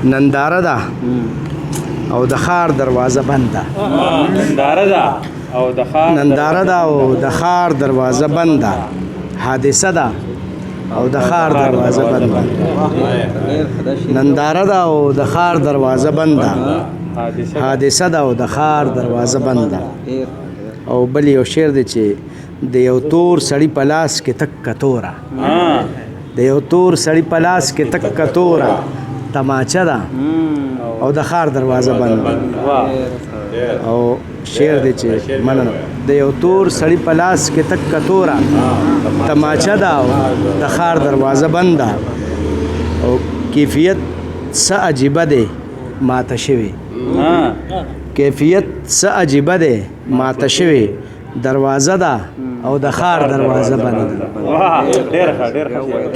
ننداره ده او د ښار دروازه بند ده. ننداره ده او د ښار ننداره ده او د ښار دروازه بند ده. حادثه ده او د ښار دروازه بند ده. ننداره ده او د ښار دروازه بند ده. حادثه ده او د ښار دروازه بند ده. او بل یو شعر دی چې د یو تور سړي په لاس کې تک کتوره، د یو تور سړي په لاس کې تک کتوره تماچه ده او د ښار دروازه بند ده. او شعر دی چې مننه د یو تور سړي په لاس کې تک کتوره تماچه ده او د ښار دروازه بند ده. او کیفیت څه عجیبه دی ماته شوي، کیفیت څه عجیبه دی ماته شوي، دروازه ده او د ښار دروازه بند ده.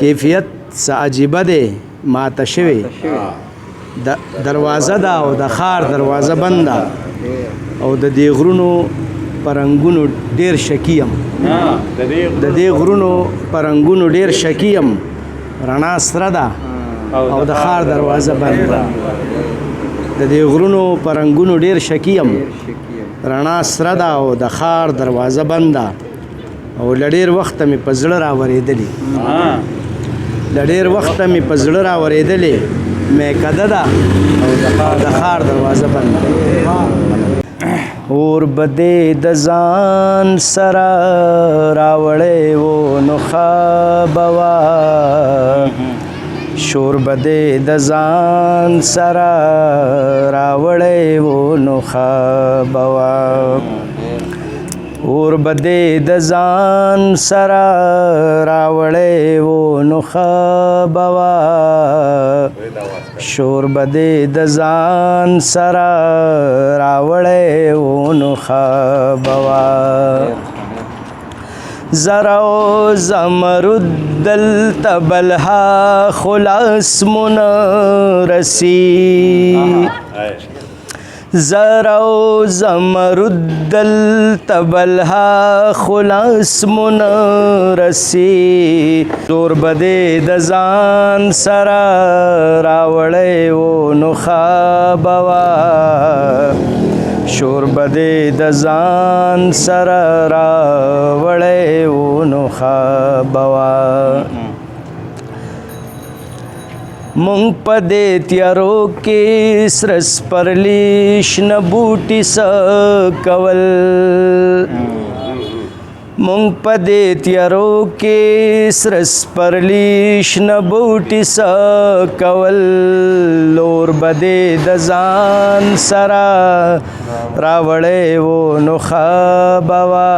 کیفیت څه عجیبه دی ماته شوي، دروازه ده او د ښار دروازه بند ده. او د دې غرونو پرنګونو ډیر شکیم، د دې غرونو پرنګونو ډیر شکیم، رڼا سره ده او د ښار دروازه بند ده. د دې غرونو پرنګونو ډیر شکیم، رڼا سره ده او د ښار دروازه بند ده. او له ډېر وخته مې په زړه راورېدلې، له ډېر وخته مې په زړه راورېدلې میکده ده او د ښار دروازه بند ده. اور به دې د ځان سره راوړی و نو ښه به وه، شور به دې د ځان سره راوړی و نو ښه به وه. اور به دې د ځان سره راوړی و نو ښه به وه، شور به دې د ځان سره راوړی و نو ښه به وه. زر او زمرد دلته بلها خلاص منرسی، زر او زمرد دلته بلها خلاص منرسی، زور به دې د ځان سره راوړی و نو ښه به وه، شور به دې د ځان سره راوړی و نو ښه به وه. مونږ په دې تیارو کې سره سپرلي شنه بوټي څه کول، مونږ په دې تیارو کې سره سپرلي شنه بوټي څه کول، لور به دې د ځان سره راوړی و نو ښه به وه،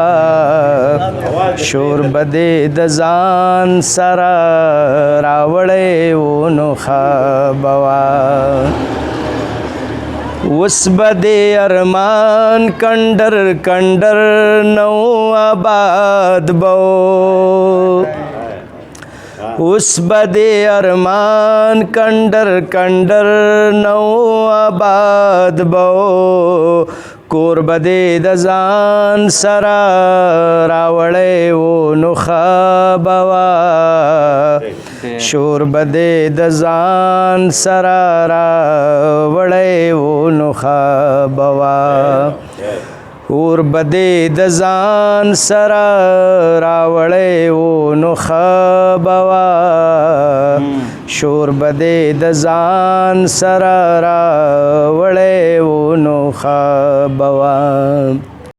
شور به دې د ځان سره راوړی و نو ښه به وه. اوس به دې ارمان کنډر کنډر نو آباد به، اوس به دې ارمان کنډر کنډر نو آباد به، کور به دې د ځان سره راوړی و نو ښه به وه، شور به دې د ځان سره راوړی و نو ښه به وه، اور به دې د ځان سره راوړی و نو ښه به وه، شور به دې د ځان سره راوړی و نو ښه به وه.